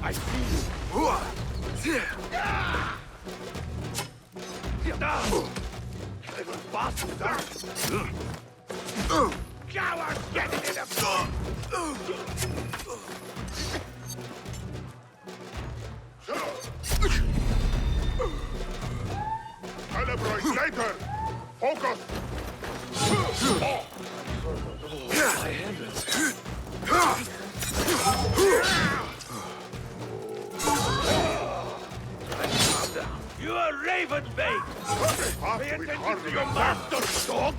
I see you. Little bastard! Coward, get in the floor! Calibrate later! Focus! My hand. You are raven bait! Pay attention to your master, dog!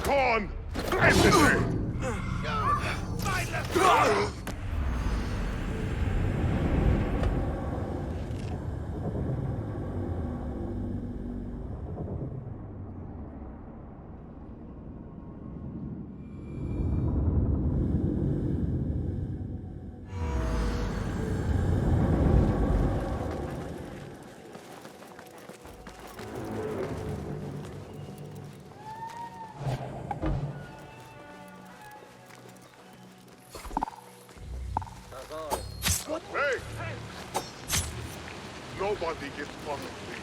Come on! Entity! Hey! Nobody gets fucking free.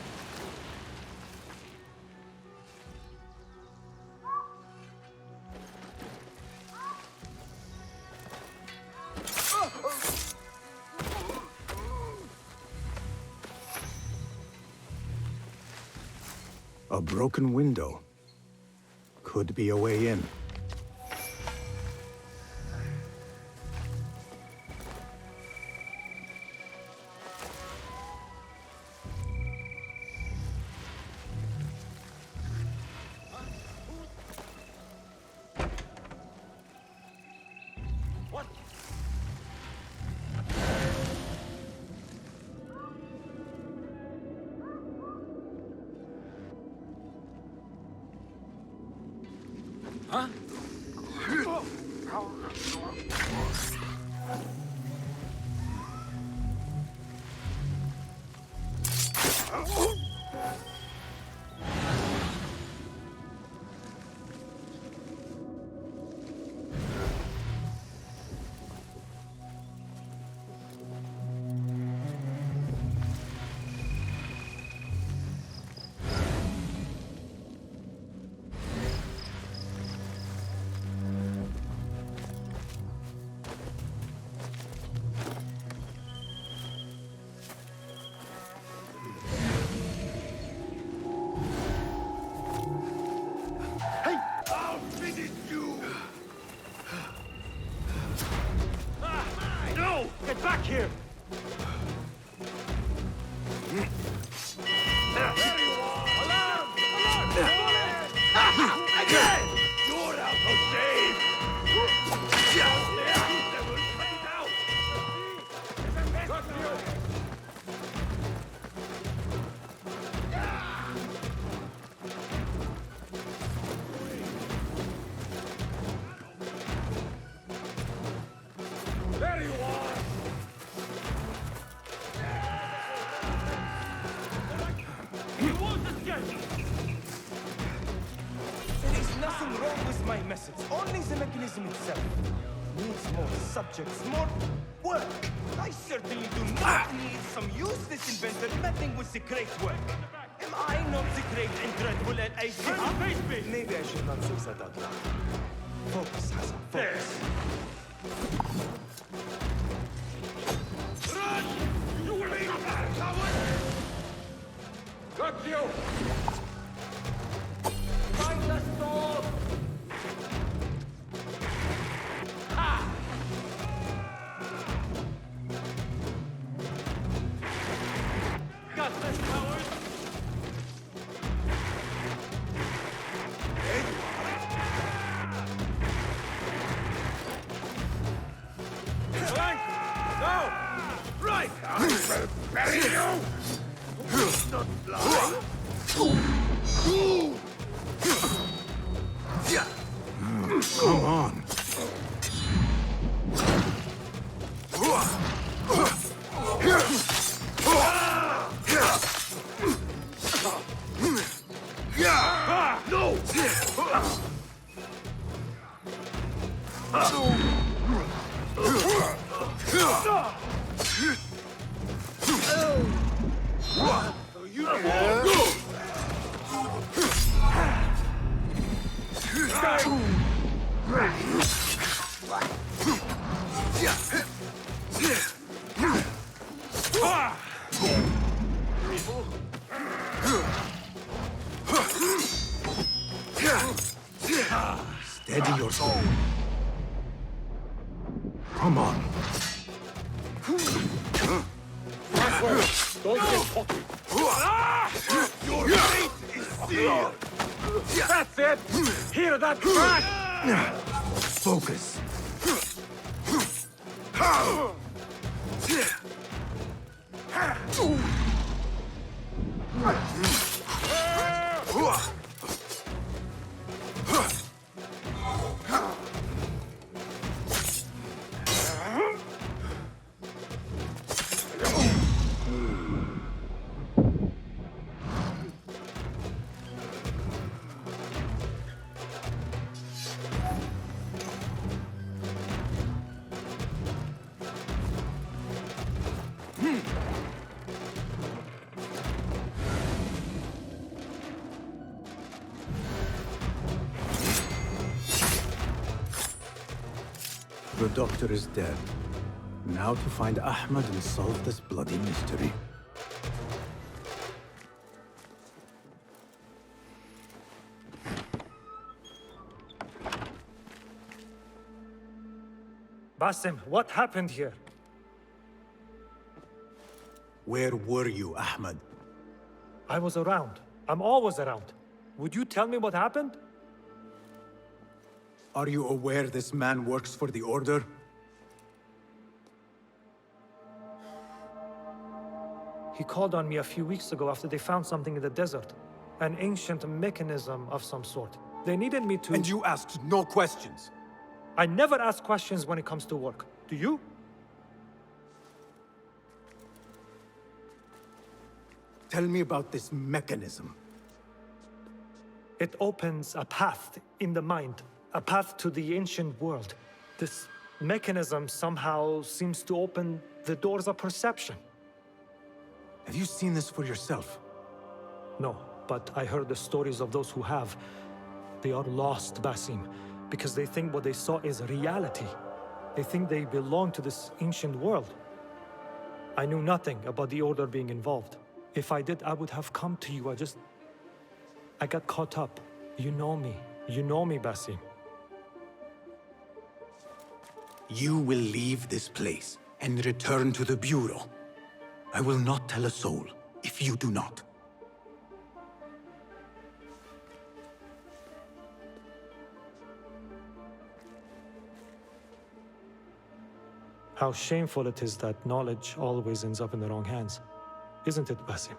A broken window. Could be a way in. Huh? Get back here! There you are! Alarm! Alarm! Again! You're out of shape! There you are! There is nothing wrong with my message, only the mechanism itself. Needs more subjects, more work. I certainly do not need some useless inventor meddling with the great work. Am I not the great and dreadful LAC? Maybe I should not say that out loud. Focus, Hassan, focus. Run! You will be coward! Got you! Find the door! Ha! Got this, coward! Flank! Go! Right! I will bury you! Not fly! No! Steady yourself. Come on. Don't get cocky. Your fate is sealed. That's it! Hear that crack! Focus. The doctor is dead. Now to find Ahmed and solve this bloody mystery. Basim, what happened here? Where were you, Ahmed? I was around. I'm always around. Would you tell me what happened? Are you aware this man works for the Order? He called on me a few weeks ago after they found something in the desert. An ancient mechanism of some sort. They needed me to... And you asked no questions? I never ask questions when it comes to work. Do you? Tell me about this mechanism. It opens a path in the mind. A path to the ancient world. This mechanism somehow seems to open the doors of perception. Have you seen this for yourself? No, but I heard the stories of those who have. They are lost, Basim, because they think what they saw is reality. They think they belong to this ancient world. I knew nothing about the Order being involved. If I did, I would have come to you. I got caught up. You know me. You know me, Basim. You will leave this place and return to the Bureau. I will not tell a soul if you do not. How shameful it is that knowledge always ends up in the wrong hands. Isn't it, Basim?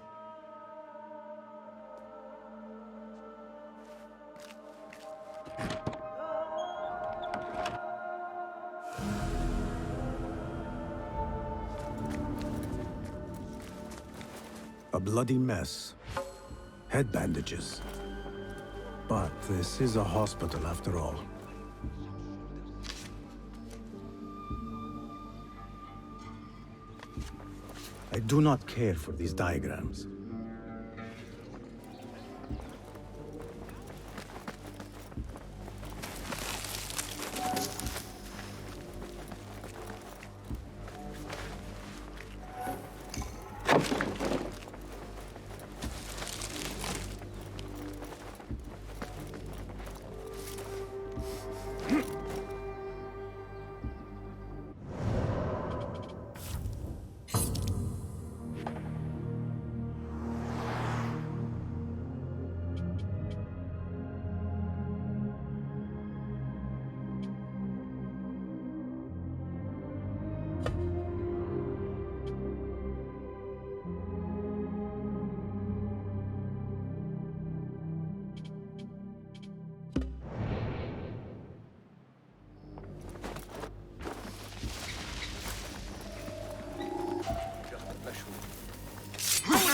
A bloody mess. Head bandages. But this is a hospital after all. I do not care for these diagrams.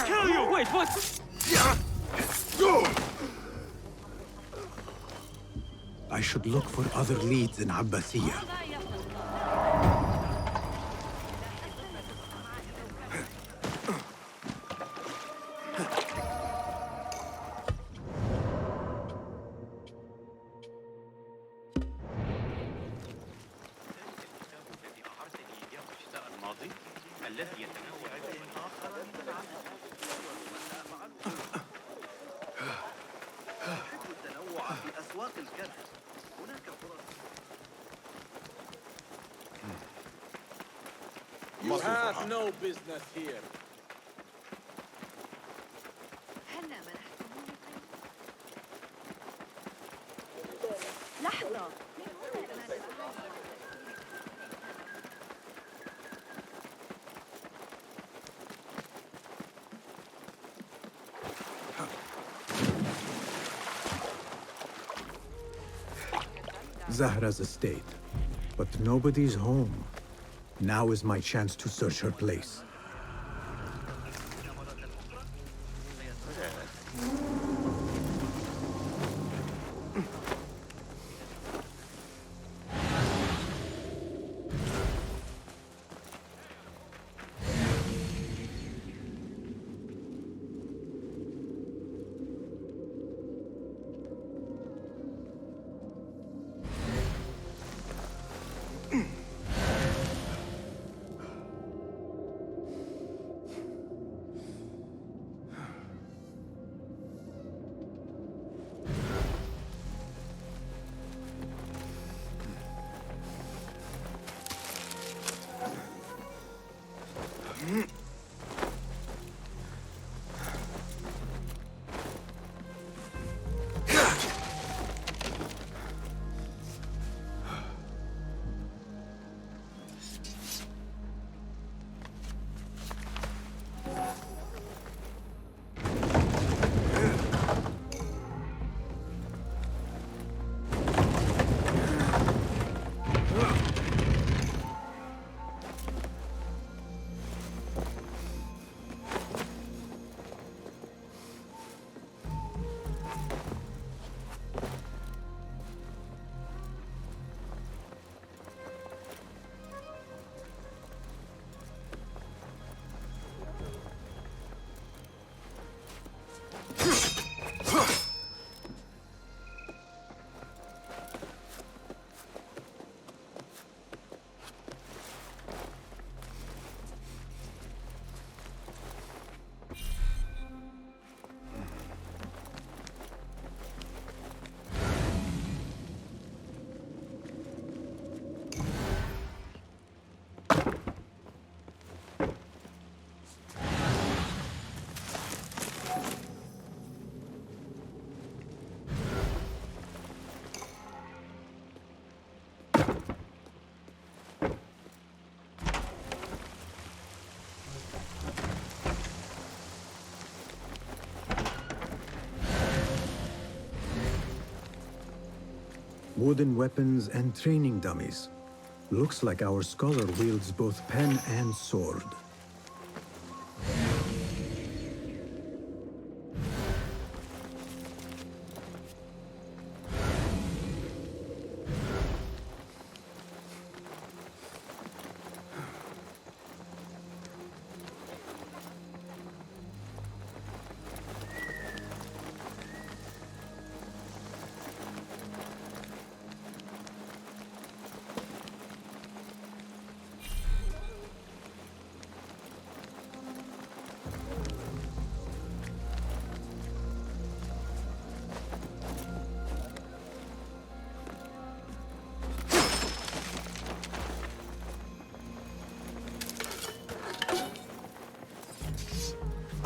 Kill you! Wait, what? I should look for other leads in Abbasiyah. You have no business here. لحظة. Zahra's estate. But nobody's home. Now is my chance to search her place. Wooden weapons and training dummies. Looks like our scholar wields both pen and sword.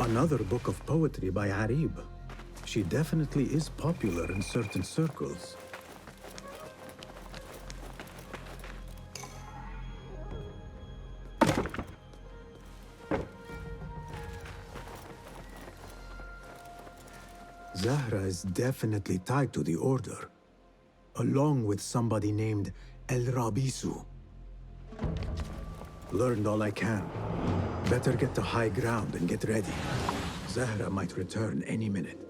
Another book of poetry by Arib. She definitely is popular in certain circles. Zahra is definitely tied to the Order, along with somebody named El Rabisu. Learned all I can. Better get to high ground and get ready. Zahra might return any minute.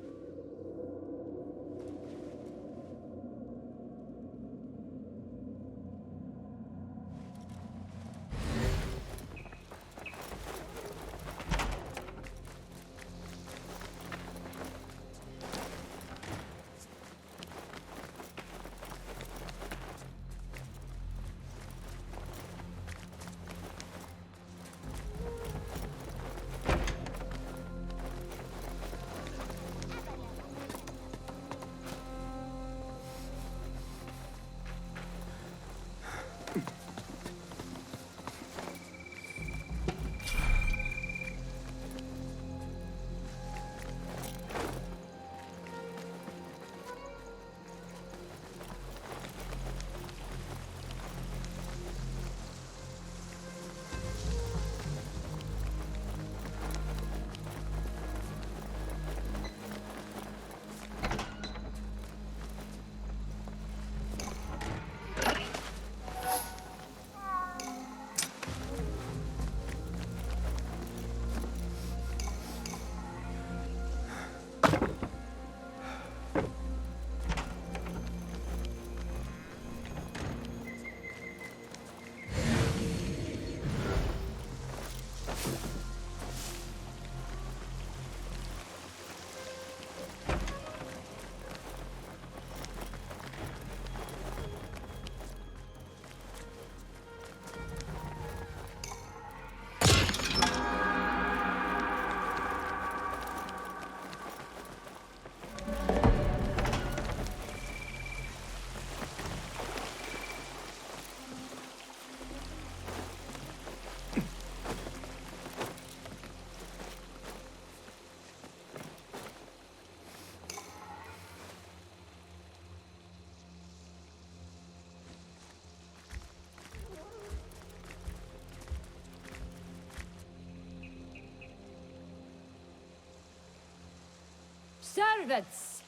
Servants,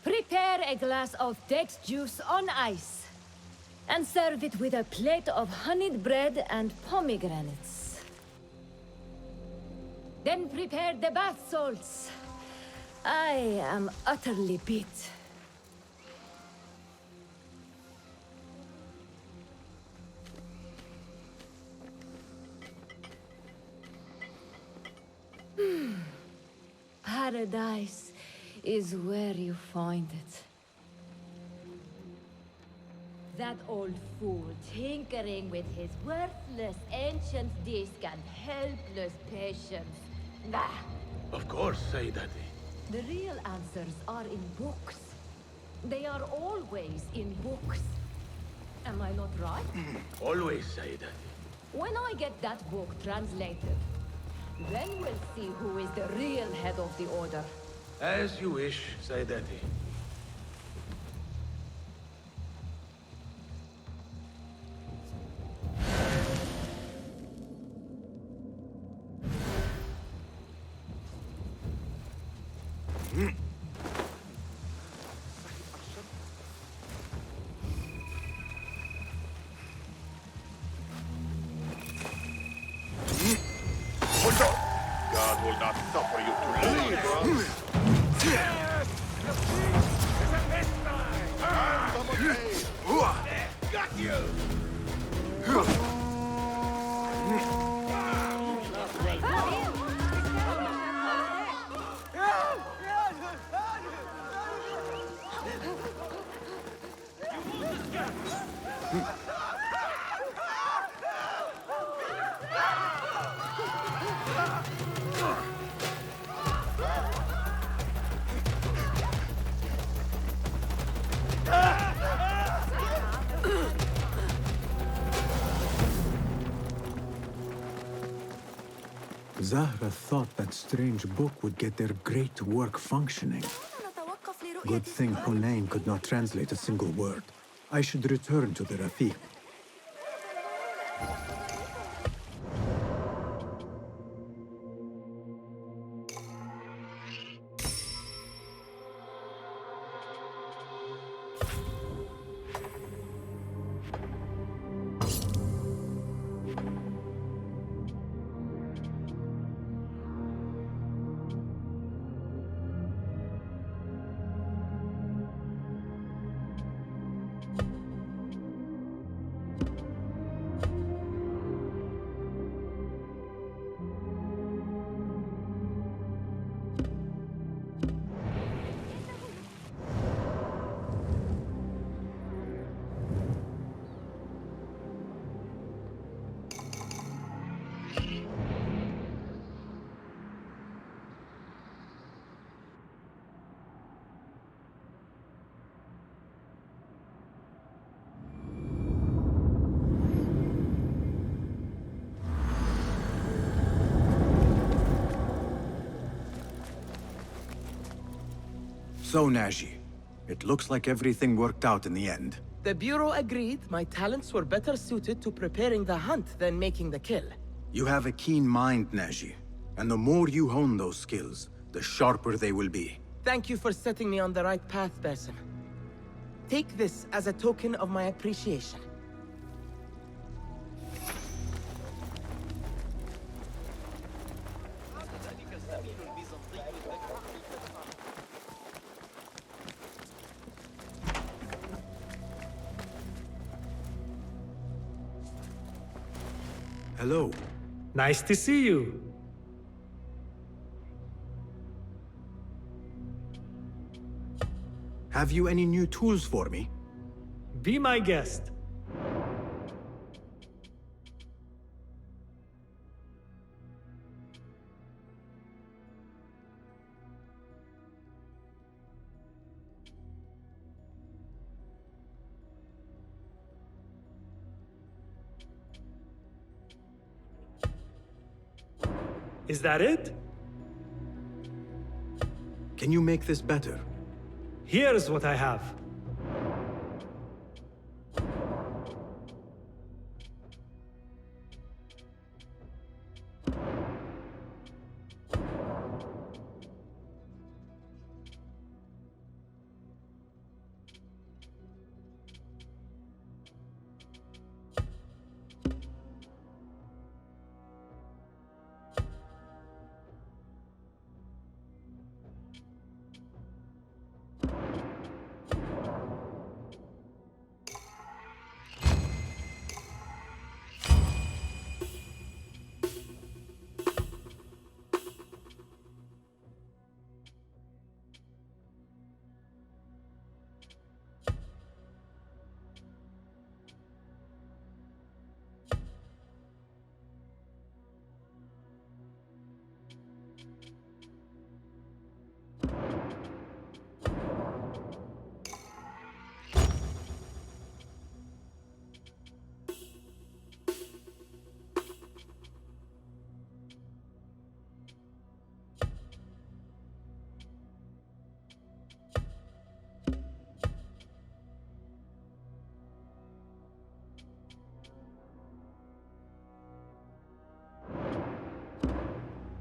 prepare a glass of date juice on ice, and serve it with a plate of honeyed bread and pomegranates. Then prepare the bath salts. I am utterly beat. Paradise is where you find it. That old fool tinkering with his worthless ancient disc and helpless patience. Nah. Of course, Sayyidati. The real answers are in books. They are always in books. Am I not right? Always, Sayyidati. When I get that book translated, then we'll see who is the real head of the Order. As you wish, Sayyidati. Hold on! God will not suffer you to leave, bro. Got you! Zahra thought that strange book would get their great work functioning. Good thing Hunain could not translate a single word. I should return to the Rafiq. So, Naji, it looks like everything worked out in the end. The Bureau agreed my talents were better suited to preparing the hunt than making the kill. You have a keen mind, Naji, and the more you hone those skills, the sharper they will be. Thank you for setting me on the right path, Basim. Take this as a token of my appreciation. Hello. Nice to see you. Have you any new tools for me? Be my guest. Is that it? Can you make this better? Here's what I have.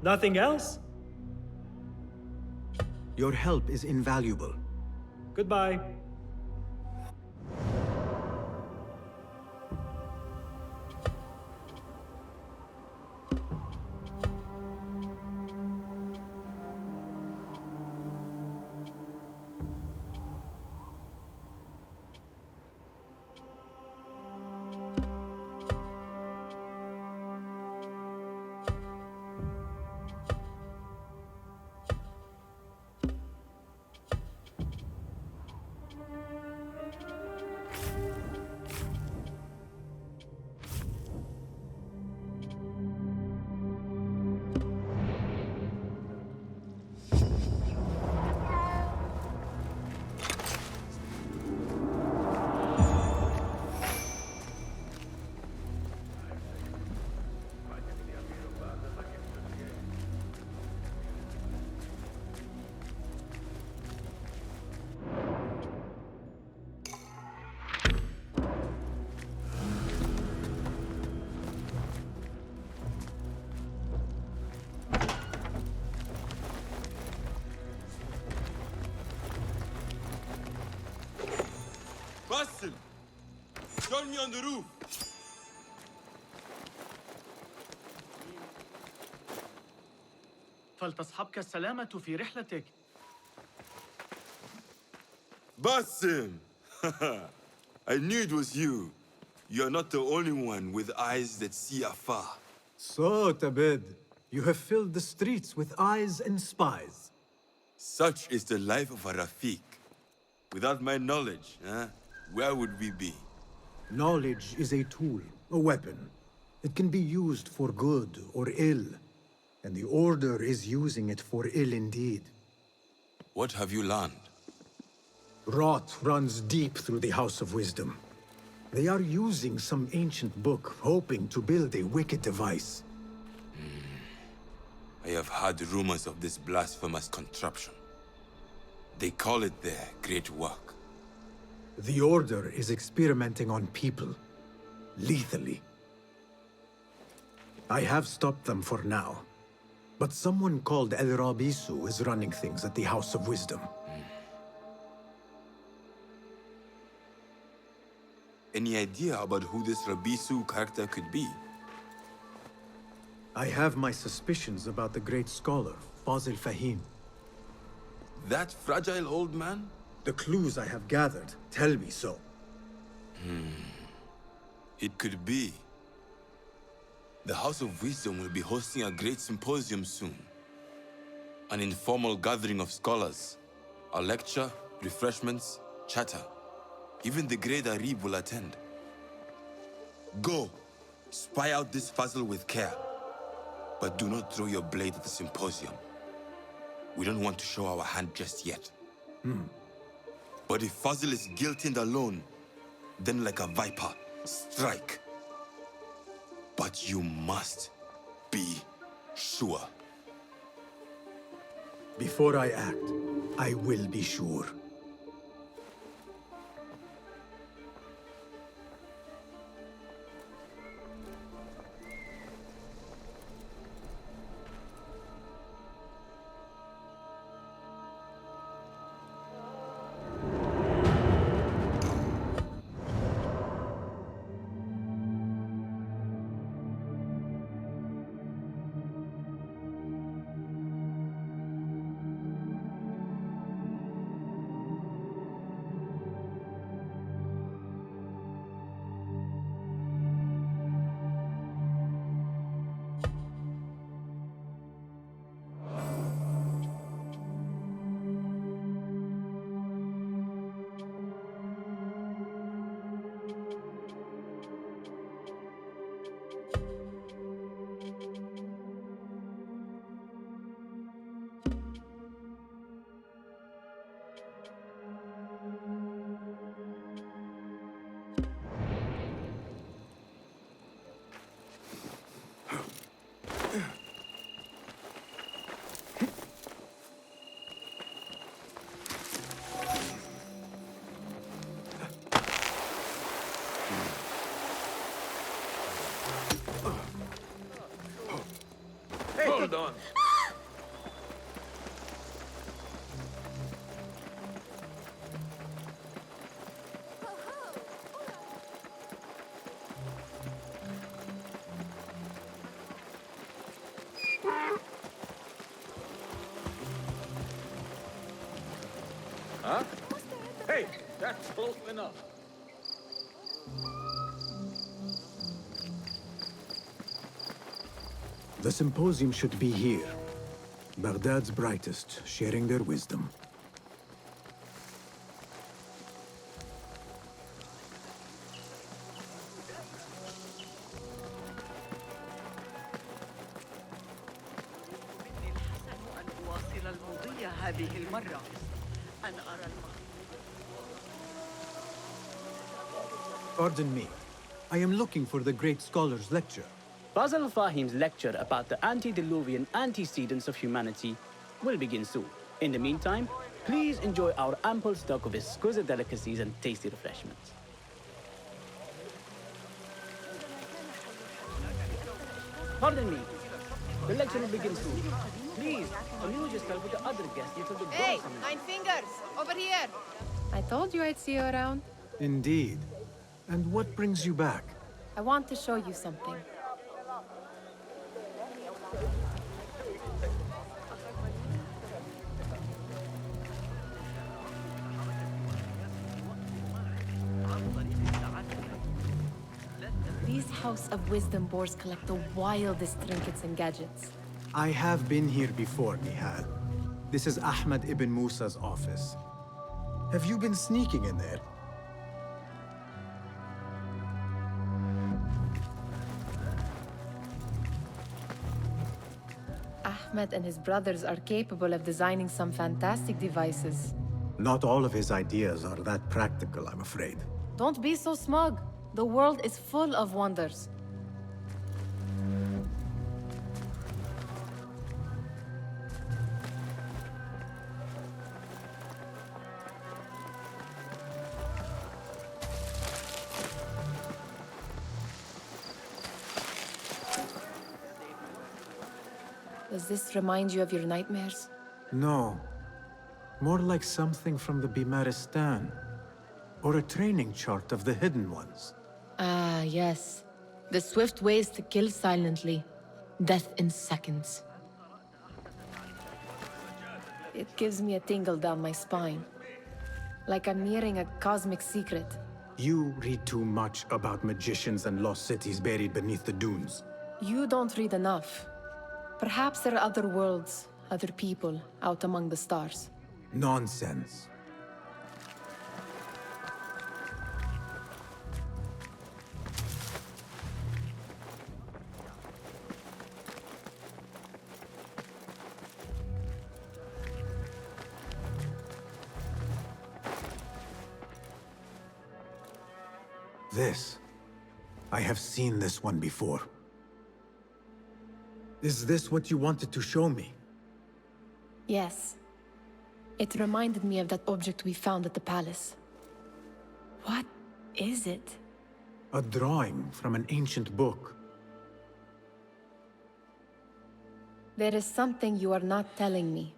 Nothing else? Your help is invaluable. Goodbye. Basim! Join me on the roof! فلتصحبك السلامة في رحلتك. Basim! I knew it was you. You're not the only one with eyes that see afar. So, Tabid, you have filled the streets with eyes and spies. Such is the life of a Rafiq. Without my knowledge, where would we be? Knowledge is a tool, a weapon. It can be used for good or ill. And the Order is using it for ill indeed. What have you learned? Rot runs deep through the House of Wisdom. They are using some ancient book, hoping to build a wicked device. I have heard rumors of this blasphemous contraption. They call it their great work. The Order is experimenting on people, lethally. I have stopped them for now. But someone called El Rabisu is running things at the House of Wisdom. Any idea about who this Rabisu character could be? I have my suspicions about the great scholar, Fazil Fahim. That fragile old man? The clues I have gathered tell me so. It could be. The House of Wisdom will be hosting a great symposium soon. An informal gathering of scholars. A lecture, refreshments, chatter. Even the great Arib will attend. Go, spy out this puzzle with care. But do not throw your blade at the symposium. We don't want to show our hand just yet. But if Fazil is guilty and alone, then like a viper, strike. But you must be sure. Before I act, I will be sure. huh? Hey, that's close enough. The symposium should be here. Baghdad's brightest, sharing their wisdom. Pardon me. I am looking for the great scholar's lecture. Basil Fahim's lecture about the antediluvian antecedents of humanity will begin soon. In the meantime, please enjoy our ample stock of exquisite delicacies and tasty refreshments. Pardon me. The lecture will begin soon. Please, amuse yourself with the other guests until the Hey, doors are Nine Fingers! Over here! I told you I'd see you around. Indeed. And what brings you back? I want to show you something. These House of Wisdom boars collect the wildest trinkets and gadgets. I have been here before, Nihal. This is Ahmed ibn Musa's office. Have you been sneaking in there? Ahmed and his brothers are capable of designing some fantastic devices. Not all of his ideas are that practical, I'm afraid. Don't be so smug. The world is full of wonders. Does this remind you of your nightmares? No. More like something from the Bimaristan. Or a training chart of the Hidden Ones. Ah, yes. The swift ways to kill silently. Death in seconds. It gives me a tingle down my spine. Like I'm nearing a cosmic secret. You read too much about magicians and lost cities buried beneath the dunes. You don't read enough. Perhaps there are other worlds, other people, out among the stars. Nonsense. This. I have seen this one before. Is this what you wanted to show me? Yes. It reminded me of that object we found at the palace. What is it? A drawing from an ancient book. There is something you are not telling me.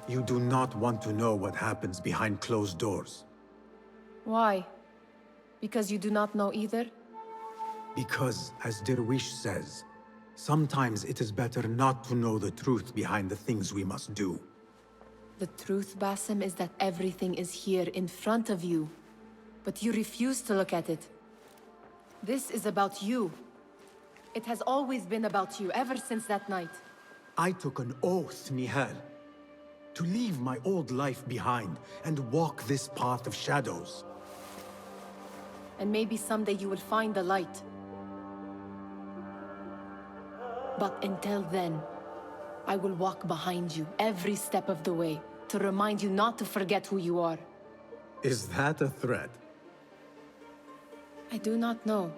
You do not want to know what happens behind closed doors. Why? Because you do not know either? Because, as Derwish says, sometimes it is better not to know the truth behind the things we must do. The truth, Basim, is that everything is here in front of you. But you refuse to look at it. This is about you. It has always been about you, ever since that night. I took an oath, Nihal, to leave my old life behind and walk this path of shadows. And maybe someday you will find the light. But until then, I will walk behind you every step of the way to remind you not to forget who you are. Is that a threat? I do not know.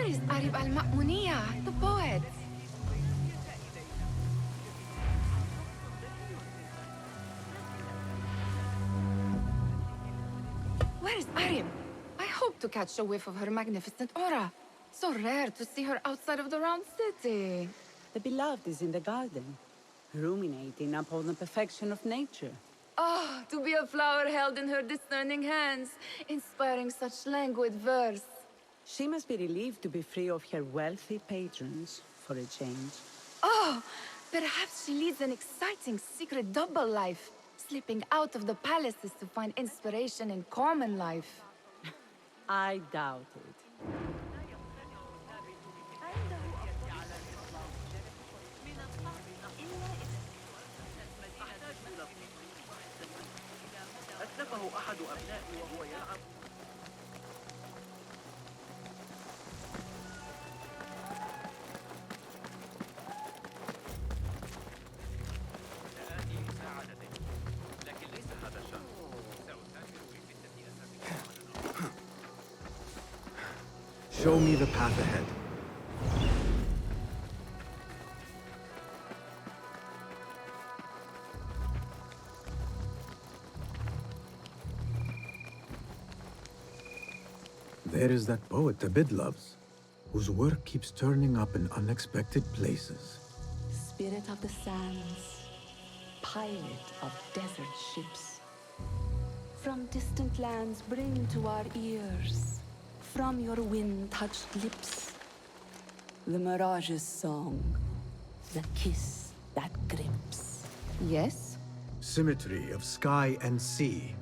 is Arib al-Ma'muniya, the poet? Where is Arib? I hope to catch a whiff of her magnificent aura. So rare to see her outside of the round city. The beloved is in the garden, ruminating upon the perfection of nature. Oh, to be a flower held in her discerning hands, inspiring such languid verse. She must be relieved to be free of her wealthy patrons, for a change. Oh, perhaps she leads an exciting secret double life, slipping out of the palaces to find inspiration in common life. I doubt it. أتلفه أحد أبنائي وهو يلعب. سآتي مساعدتك، لكن ليس هذا الشهر. سأسافر لفتة أسابيع على الأقل. Show me the path ahead. There is that poet Abid loves, whose work keeps turning up in unexpected places. Spirit of the sands, pilot of desert ships. From distant lands bring to our ears, from your wind-touched lips, the Mirage's song, the kiss that grips. Yes? Symmetry of sky and sea,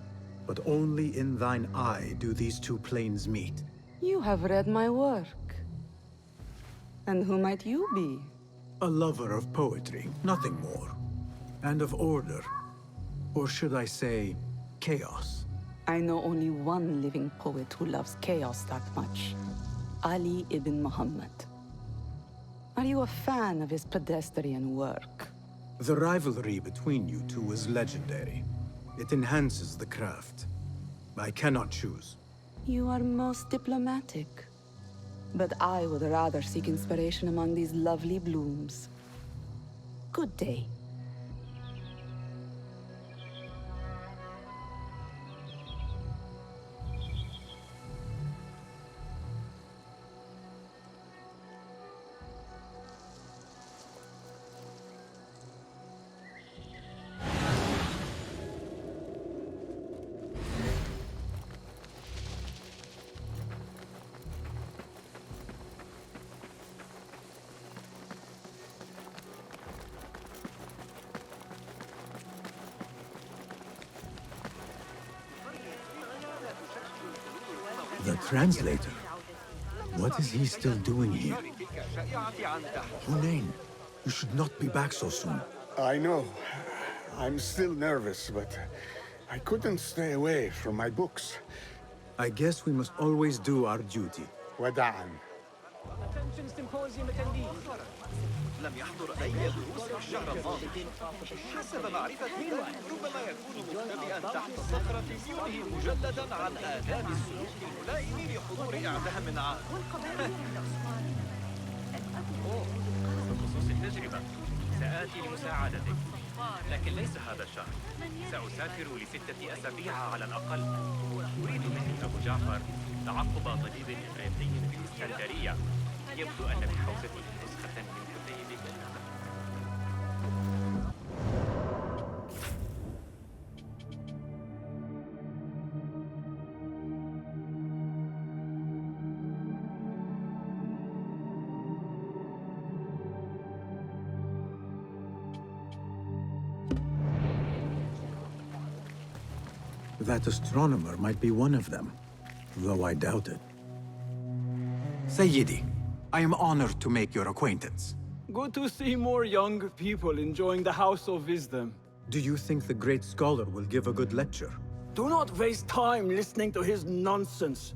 but only in thine eye do these two planes meet. You have read my work. And who might you be? A lover of poetry, nothing more. And of order. Or should I say, chaos. I know only one living poet who loves chaos that much. Ali ibn Muhammad. Are you a fan of his pedestrian work? The rivalry between you two is legendary. It enhances the craft. I cannot choose. You are most diplomatic. But I would rather seek inspiration among these lovely blooms. Good day. The translator? What is he still doing here? Hunain, you should not be back so soon. I know. I'm still nervous, but I couldn't stay away from my books. I guess we must always do our duty. وداعا. Attention symposium attendees. لم يحضر أي دروس الشهر الماضي. حسب معرفتي ربما يكون مختبئا تحت صخرة ينهي مجلدا عن آداب السلوك الملائم لحضور إعدام عام. بخصوص التجربة سآتي لمساعدتك، لكن ليس هذا الشهر. سأسافر ل6 أسابيع على الأقل. أريد مني أبو جعفر تعقب طبيب إفريقي في الإسكندرية. يبدو أن بحوزته نسخة من كتيبك. That astronomer might be one of them, though I doubt it. Sayyidi, I am honored to make your acquaintance. Good to see more young people enjoying the House of Wisdom. Do you think the great scholar will give a good lecture? Do not waste time listening to his nonsense.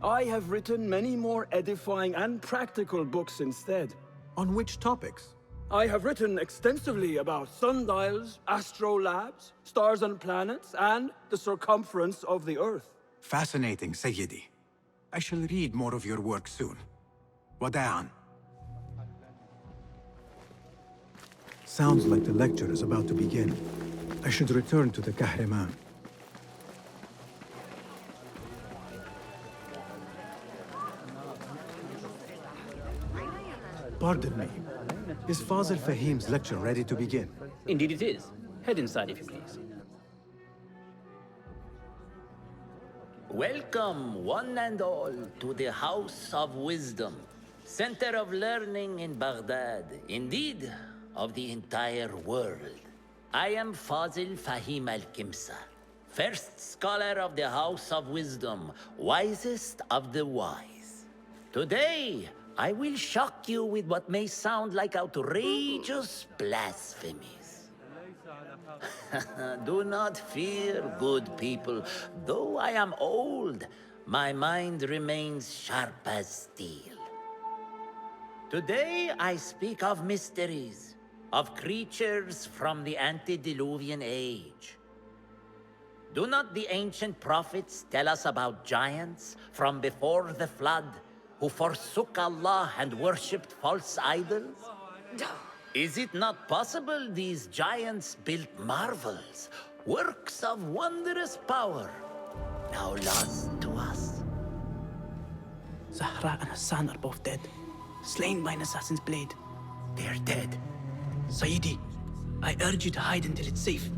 I have written many more edifying and practical books instead. On which topics? I have written extensively about sundials, astrolabes, stars and planets, and the circumference of the Earth. Fascinating, Sayyidi. I shall read more of your work soon. Wada'an. Sounds like the lecture is about to begin. I should return to the Kahraman. Pardon me. Is Fazil Fahim's lecture ready to begin? Indeed it is. Head inside if you please. Welcome, one and all, to the House of Wisdom, center of learning in Baghdad, indeed, of the entire world. I am Fazil Fahim al-Kimsa, first scholar of the House of Wisdom, wisest of the wise. Today, I will shock you with what may sound like outrageous blasphemies. Do not fear, good people. Though I am old, my mind remains sharp as steel. Today I speak of mysteries, of creatures from the antediluvian age. Do not the ancient prophets tell us about giants from before the flood who forsook Allah and worshipped false idols? Is it not possible these giants built marvels, works of wondrous power, now lost to us? Zahra and Hassan are both dead, slain by an assassin's blade. They're dead. Sayyidi, I urge you to hide until it's safe.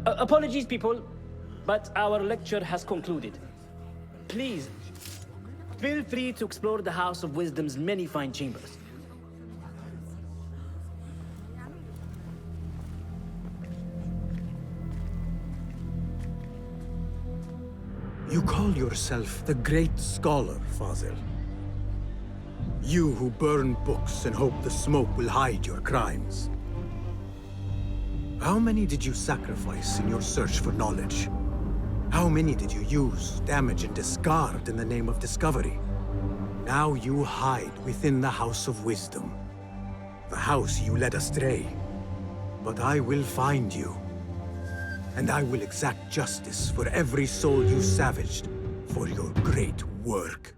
Apologies, people, but our lecture has concluded. Please, feel free to explore the House of Wisdom's many fine chambers. You call yourself the great scholar, Fazil. You who burn books and hope the smoke will hide your crimes. How many did you sacrifice in your search for knowledge? How many did you use, damage, and discard in the name of discovery? Now you hide within the House of Wisdom. The house you led astray. But I will find you. And I will exact justice for every soul you savaged for your great work.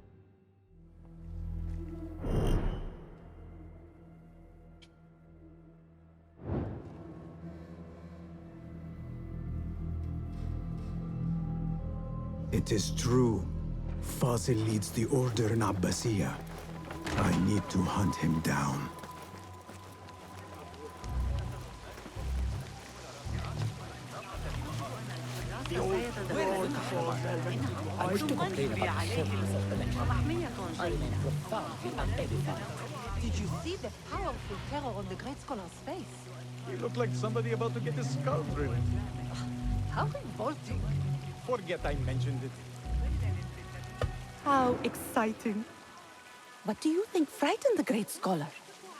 It is true. Fazil leads the Order in Abbasiyah. I need to hunt him down. I wish to complain about the service of the lecture. I am profoundly unedified. Did you see the powerful terror on the great scholar's face? He looked like somebody about to get his skull drilled. How revolting. Forget I mentioned it. How exciting. What do you think frightened the great scholar?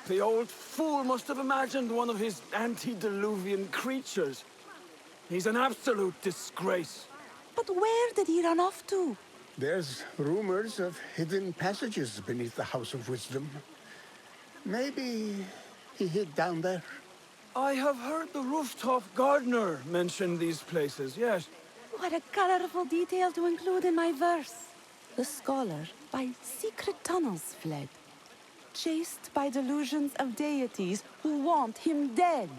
The old fool must have imagined one of his antediluvian creatures. He's an absolute disgrace. But where did he run off to? There's rumors of hidden passages beneath the House of Wisdom. Maybe he hid down there. I have heard the rooftop gardener mention these places, yes. What a colorful detail to include in my verse. The scholar by secret tunnels fled, chased by delusions of deities who want him dead.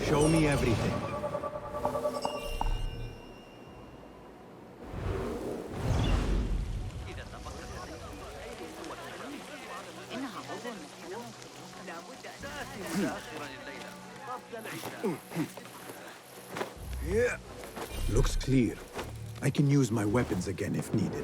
Show me everything. Yeah. Looks clear. I can use my weapons again if needed.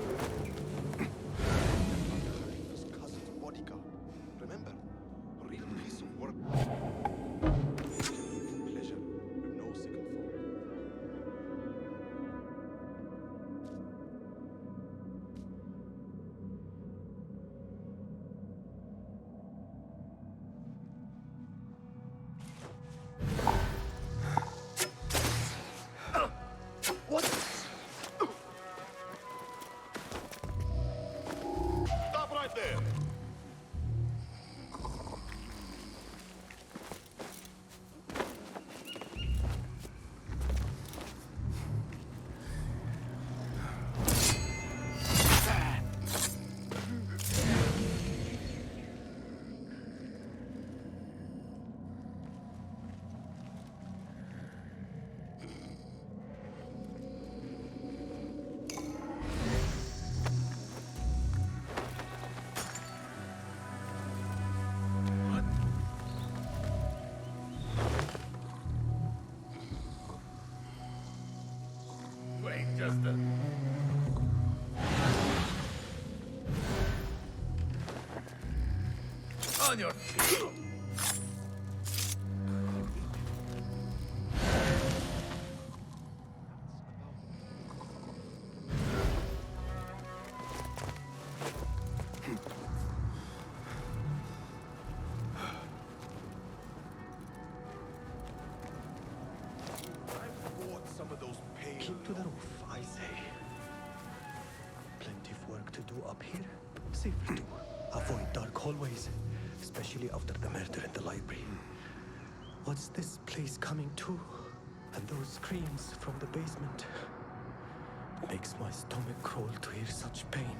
on your feet. Keep to the roof, I say. Plenty of work to do up here. Safer to avoid dark hallways, especially after the murder in the library. What's this place coming to? And those screams from the basement. It makes my stomach crawl to hear such pain.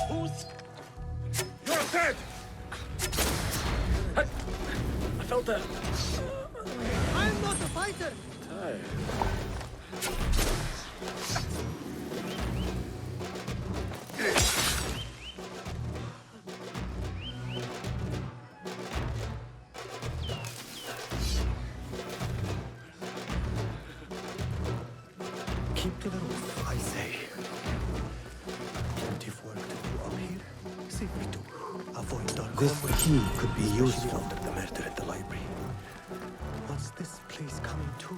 Who's... You're dead! I felt that. I'm not a fighter! Tired. Keep to the roof, I say. Plenty of work to do up here. Safer to avoid dark This hallways, key could be especially useful. after the murder in the library. What's this place coming to?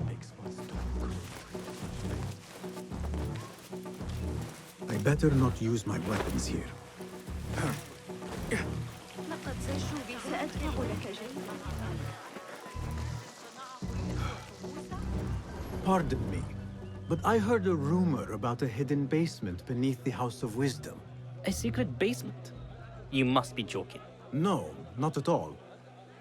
Makes my stomach crawl. I better not use my weapons here. لقد سأشوفي سأدفع لك جيدا. Pardon me, but I heard a rumor about a hidden basement beneath the House of Wisdom. A secret basement? You must be joking. No, not at all.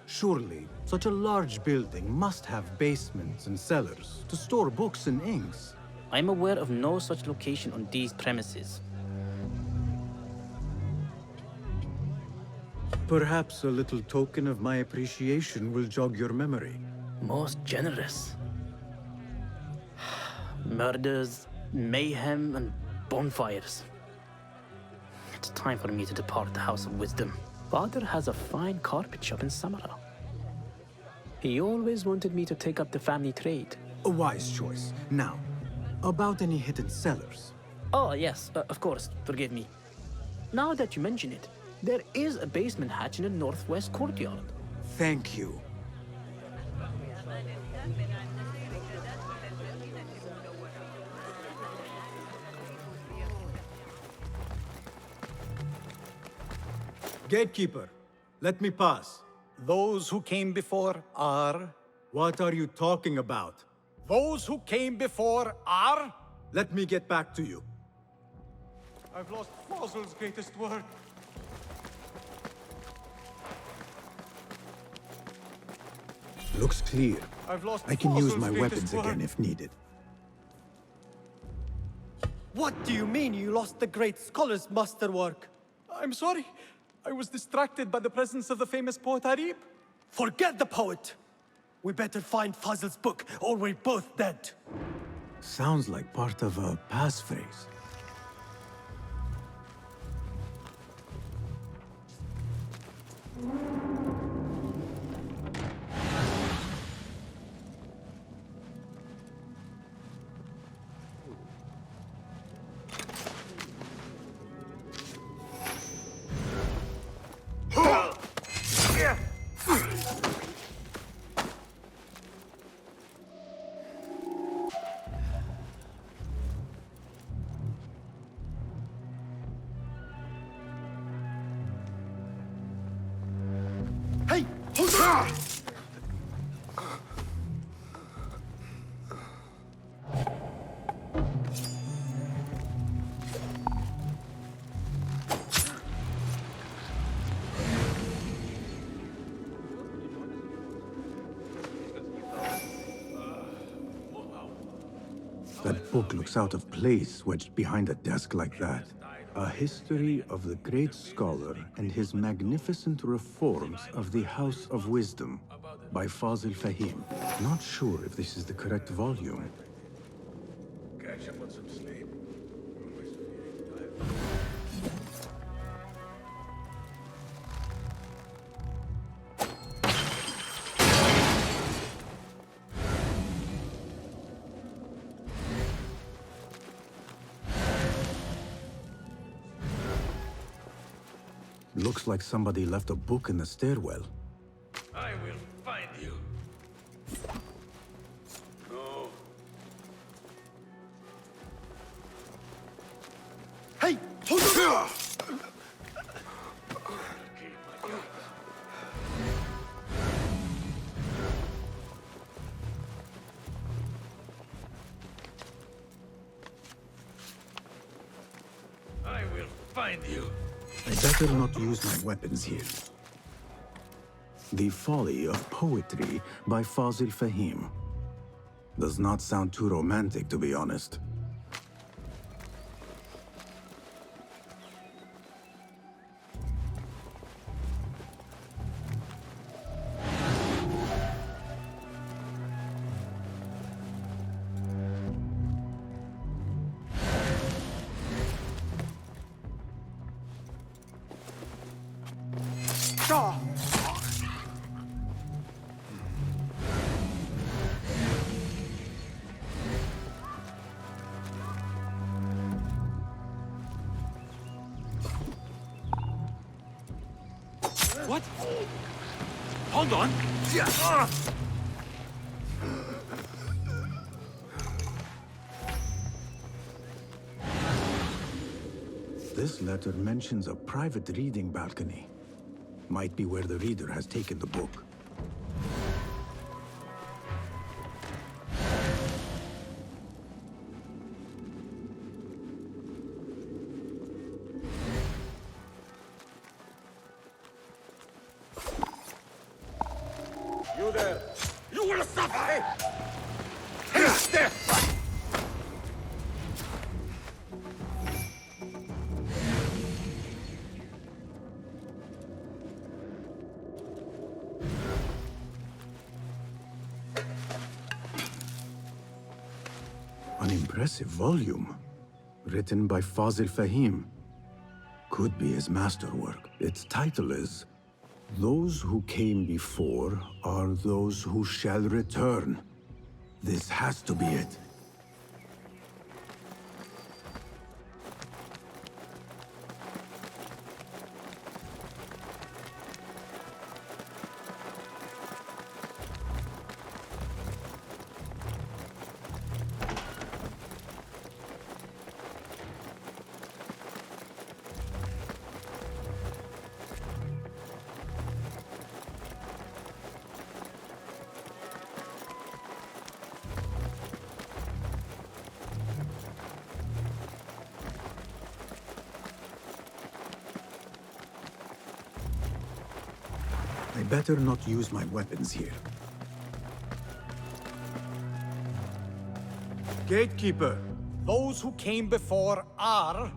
Surely, such a large building must have basements and cellars to store books and inks. I'm aware of no such location on these premises. Perhaps a little token of my appreciation will jog your memory. Most generous. Murders, mayhem, and bonfires. It's time for me to depart the House of Wisdom. Father has a fine carpet shop in Samara. He always wanted me to take up the family trade. A wise choice. Now, about any hidden cellars. Oh, yes, of course, forgive me. Now that you mention it, there is a basement hatch in the northwest courtyard. Thank you. Gatekeeper, let me pass. Those who came before are... What are you talking about? Those who came before are... Let me get back to you. I've lost Fossil's greatest work. Looks clear. I've lost I can use Fossil's my greatest weapons again work. if needed. What do you mean you lost the great scholar's masterwork? I'm sorry. I was distracted by the presence of the famous poet Arib. Forget the poet! We better find Fazl's book, or we're both dead. Sounds like part of a passphrase. Hey! That book looks out of place wedged behind a desk like that. A history of the great scholar and his magnificent reforms of the House of Wisdom by Fazil Fahim. Not sure if this is the correct volume. Catch up on some sleep. Looks like somebody left a book in the stairwell. I will find you. No. Hey! Hold on! I will find you. I better not use my weapons here. The Folly of Poetry by Fazil Fahim. Does not sound too romantic, to be honest. What? Hold on. This letter mentions a private reading balcony. Might be where the reader has taken the book. You there! You will suffer! Taste death! An impressive volume. Written by Fazil Fahim. Could be his masterwork. Its title is Those Who Came Before Are Those Who Shall Return. This has to be it. I better not use my weapons here. Gatekeeper, those who came before are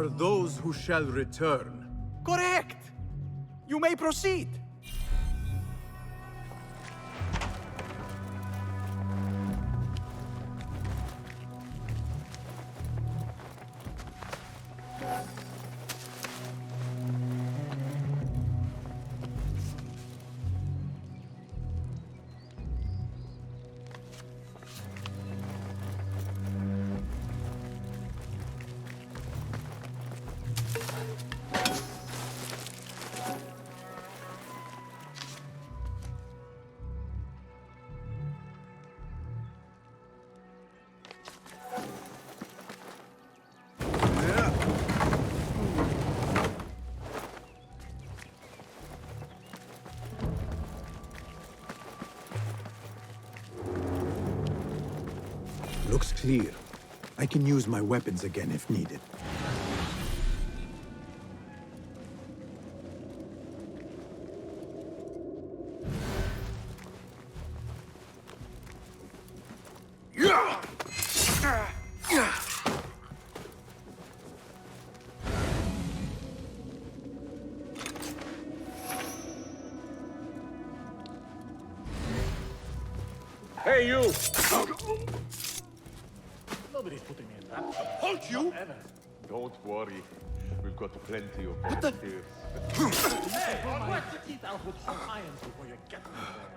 those who shall return. Correct! You may proceed. Looks clear. I can use my weapons again if needed. Hey, you! Nobody's putting me in that. Hold you! Don't worry. We've got plenty of volunteers. Hey, what? Eat out with some irons before you get me there.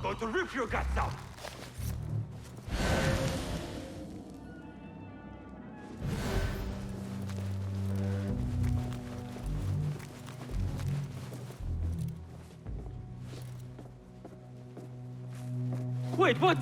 going to rip your guts out! Wait, what?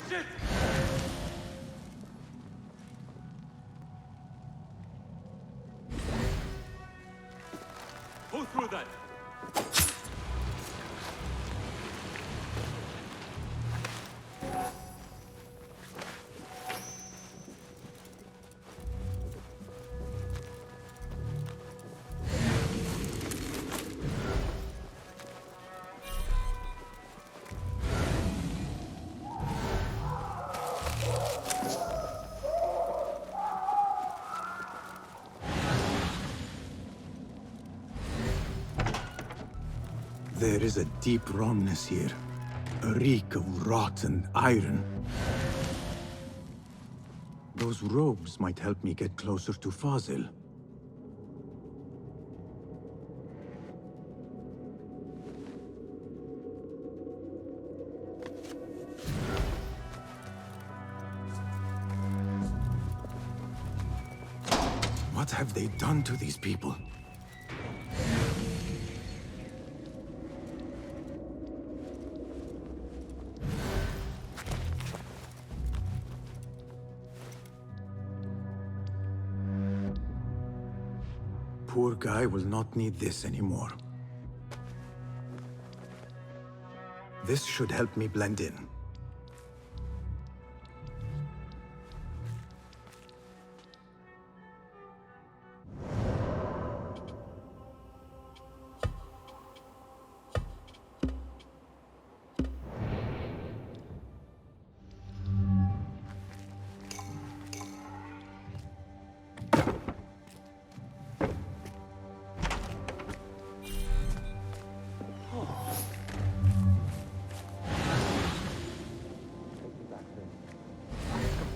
Shit! Go through that! There is a deep wrongness here. A reek of rotten iron. Those robes might help me get closer to Fazil. What have they done to these people? Poor guy will not need this anymore. This should help me blend in.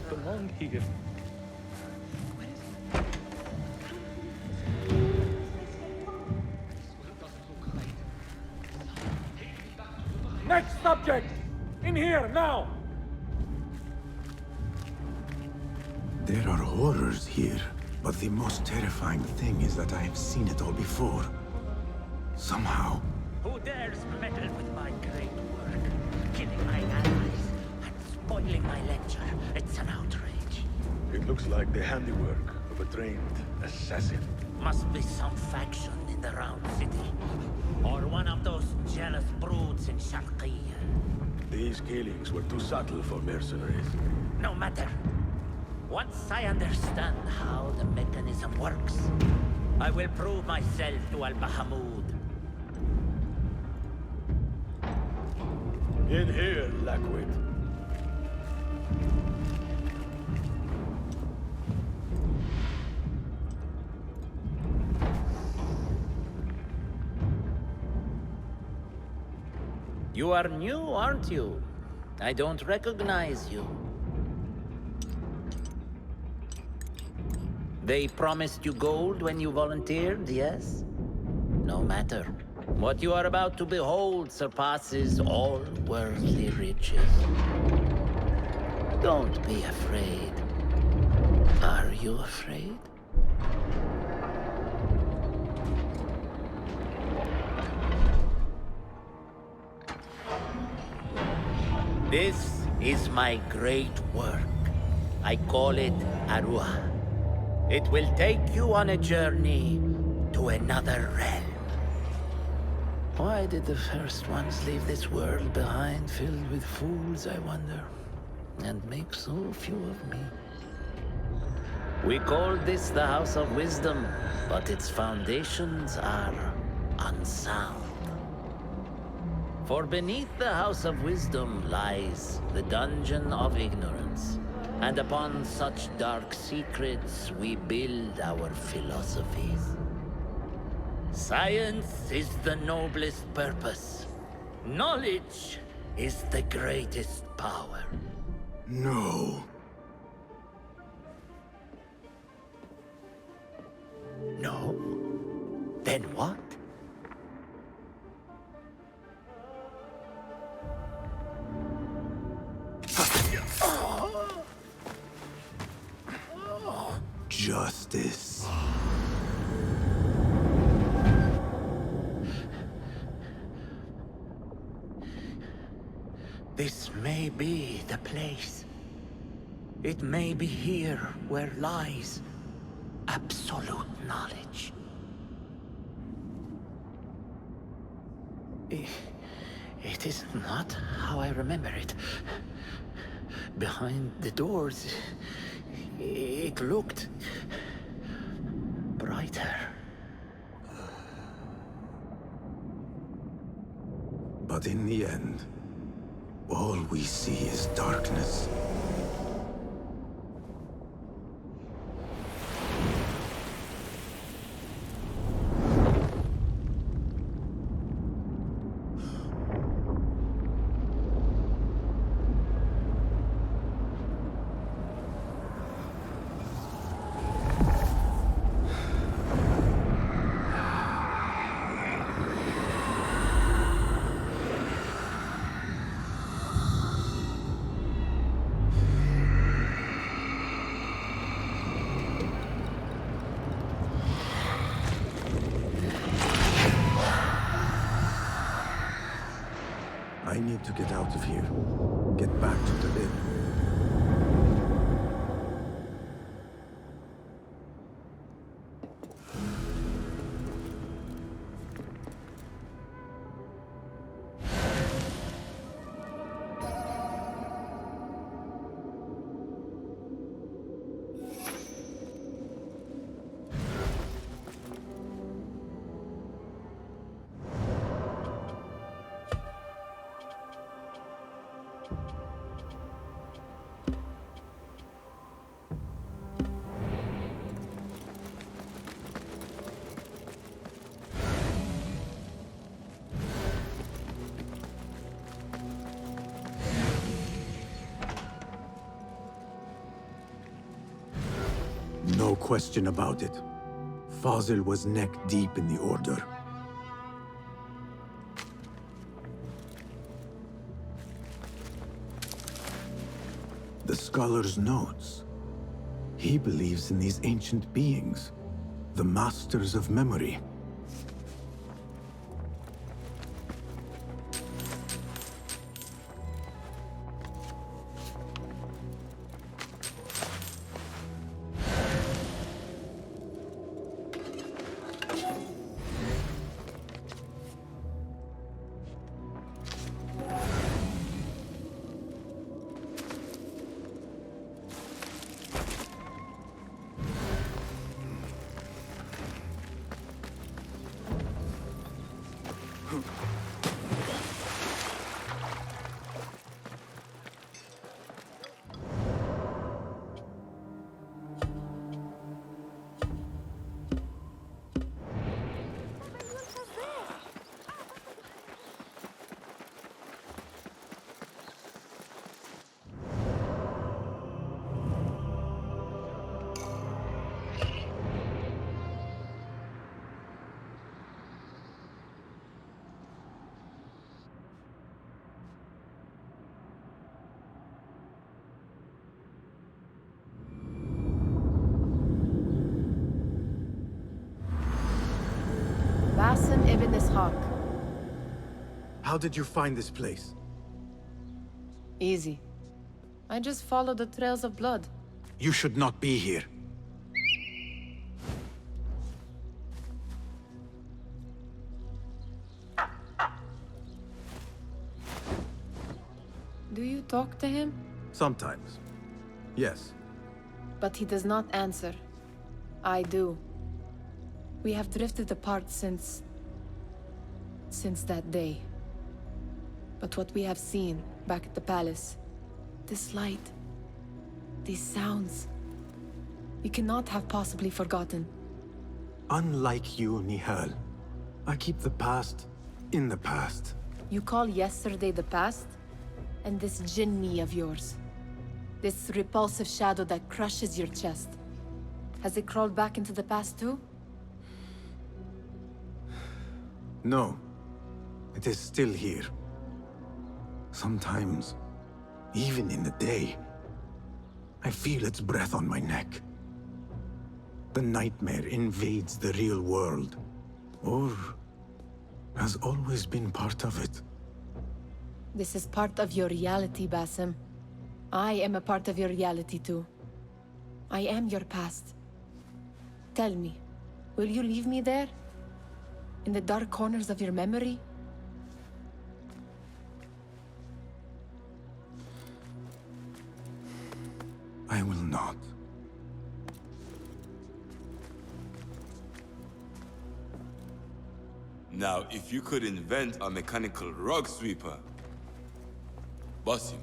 Belong here. Next subject! In here, now! There are horrors here, but the most terrifying thing is that I have seen it all before. Somehow. Who dares meddle with my great work? Killing my allies and spoiling my lecture. It's an outrage. It looks like the handiwork of a trained assassin. Must be some faction in the Round City. Or one of those jealous broods in Sharqiyya. These killings were too subtle for mercenaries. No matter. Once I understand how the mechanism works, I will prove myself to Al-Bahamud. In here, Lackwit. You are new, aren't you? I don't recognize you. They promised you gold when you volunteered, yes? No matter. What you are about to behold surpasses all worldly riches. Don't be afraid. Are you afraid? This is my great work. I call it Arahor. It will take you on a journey to another realm. Why did the first ones leave this world behind filled with fools, I wonder? And make so few of me. We call this the House of Wisdom, but its foundations are unsound. For beneath the House of Wisdom lies the Dungeon of Ignorance, and upon such dark secrets we build our philosophies. Science is the noblest purpose. Knowledge is the greatest power. No. No? Then what? Justice. This may be the place. It may be here where lies absolute knowledge. It is not how I remember it. Behind the doors, it looked brighter. But in the end, all we see is darkness. I need to get out of here. Get back to the inn. No question about it. Fazil was neck deep in the Order. The scholar's notes. He believes in these ancient beings, the masters of memory. Basim ibn Ishaq. How did you find this place? Easy. I just follow the trails of blood. You should not be here. Do you talk to him? Sometimes. Yes. But he does not answer. I do. We have drifted apart since that day. But what we have seen back at the palace, this light, these sounds, we cannot have possibly forgotten. Unlike you, Nihal, I keep the past in the past. You call yesterday the past? And this jinni of yours, this repulsive shadow that crushes your chest, has it crawled back into the past too? No. It is still here. Sometimes, even in the day, I feel its breath on my neck. The nightmare invades the real world, or has always been part of it. This is part of your reality, Basim. I am a part of your reality too. I am your past. Tell me, will you leave me there? In the dark corners of your memory? I will not. Now, if you could invent a mechanical rug sweeper. Basim.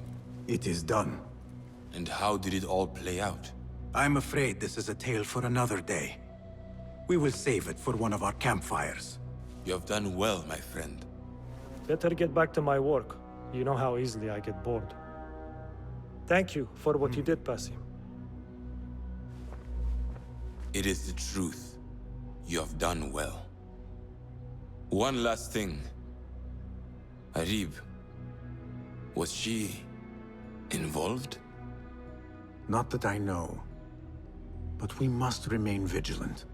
It is done. And how did it all play out? I'm afraid this is a tale for another day. We will save it for one of our campfires. You have done well, my friend. Better get back to my work. You know how easily I get bored. Thank you for what you did, Basim. It is the truth. You have done well. One last thing. Arib. Was she involved? Not that I know. But we must remain vigilant.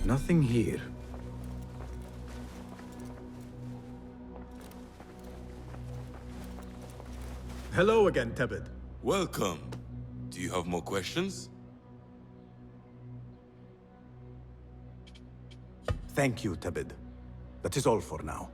Nothing here. Hello again, Tebed. Welcome. Do you have more questions? Thank you, Tebed. That is all for now.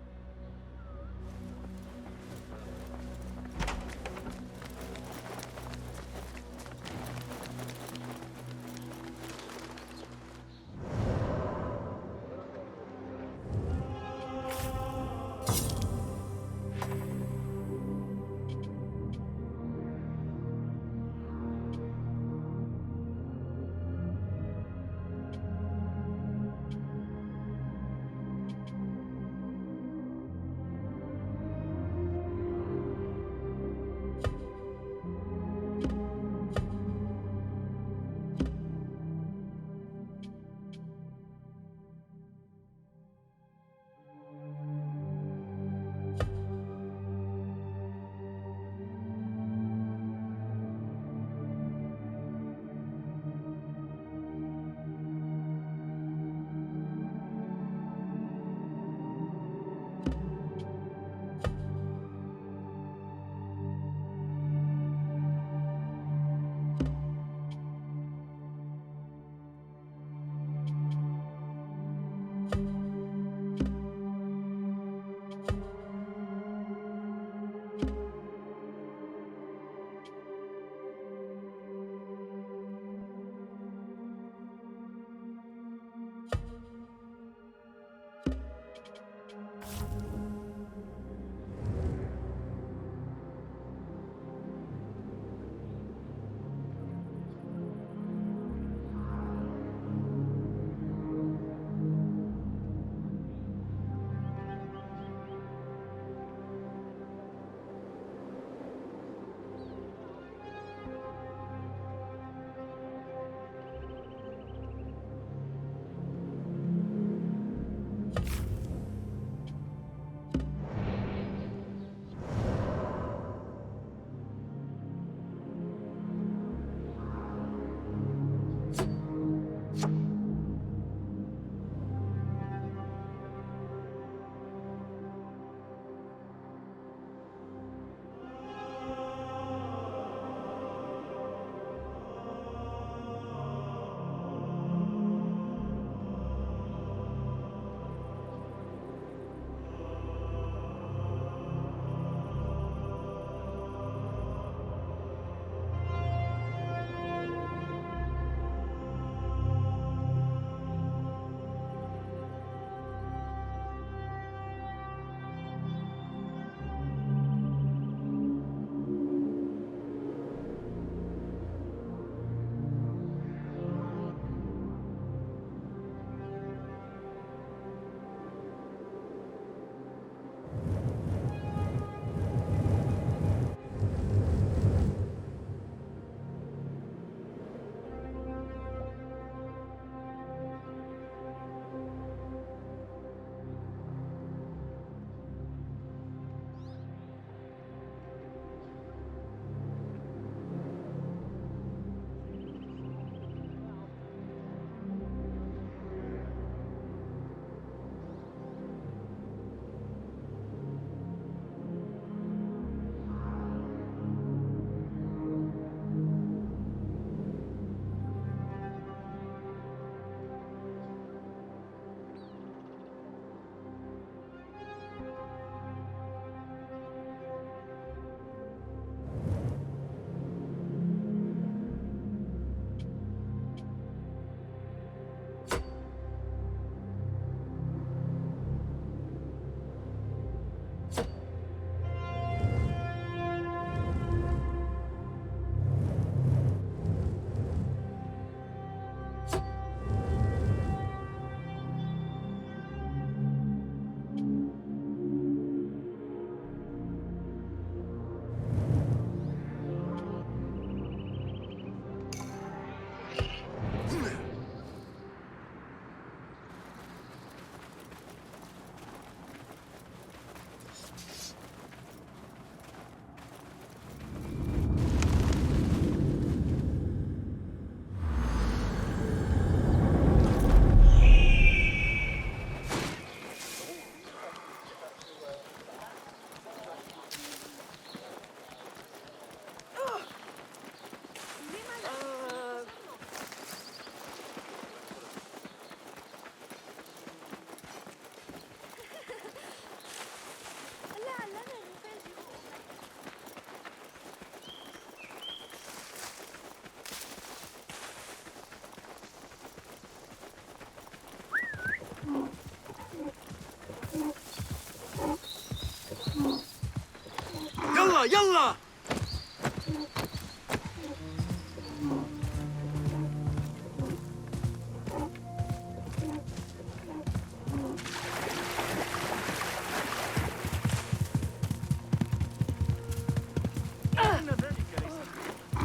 يلا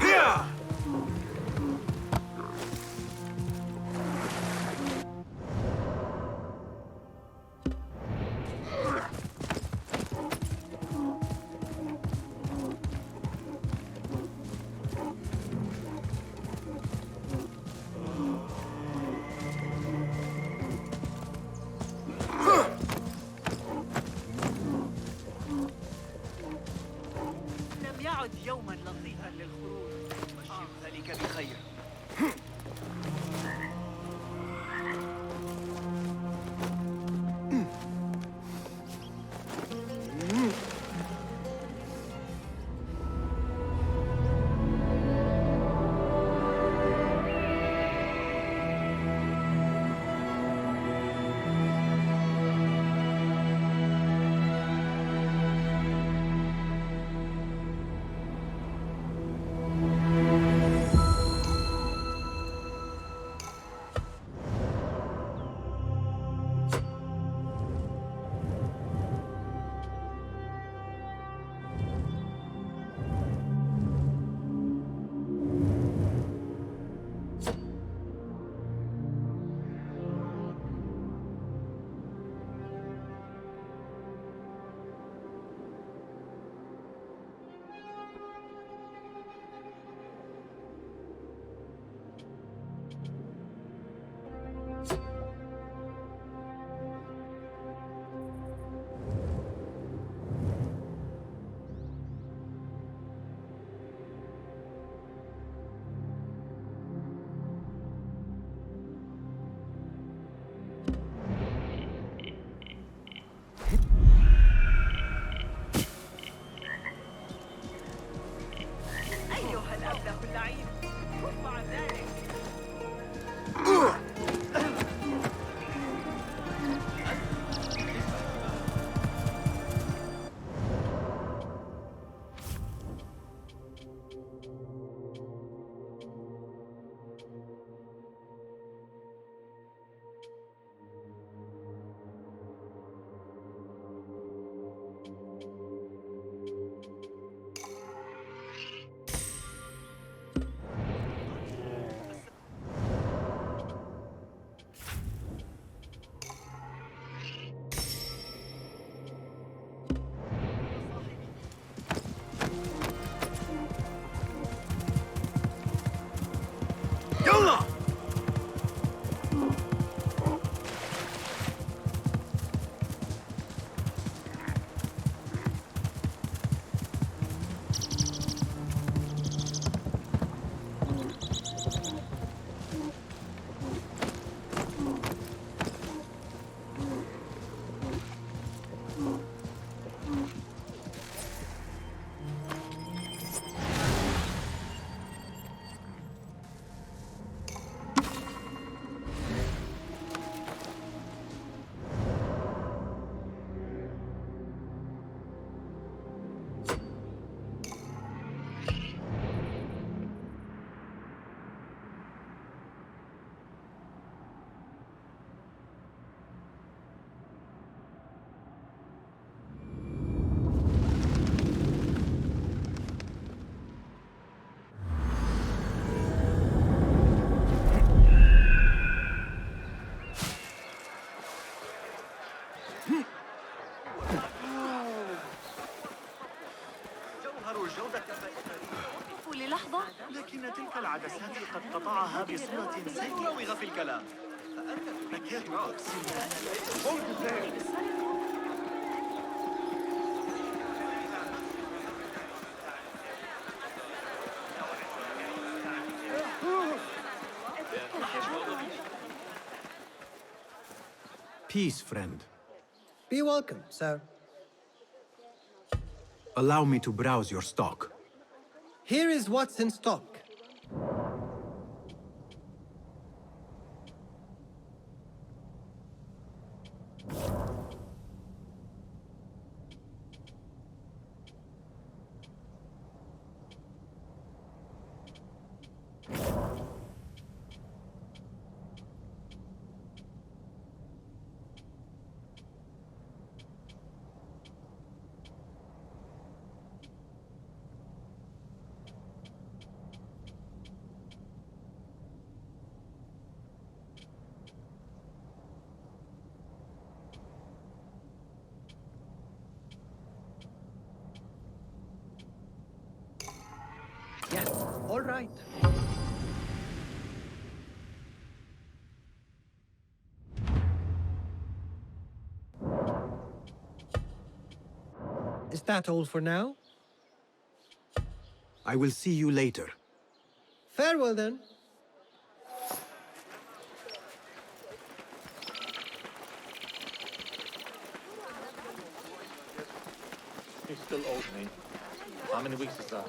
يلا! لم يعد يوما لطيفا للخروج. بشر ذلك بخير. أيها الأبله اللعين، كن مع ذلك. يلا! جوهر الجودة وقفوا للحظة. لكن تلك العدسات قد قطعها بصورة سيراوغ في الكلام. فأنت تكاد تقسم Peace, friend. Be welcome, sir. Allow me to browse your stock. Here is what's in stock. right. Is that all for now? I will see you later. Farewell then. He still owes me. How many weeks is that?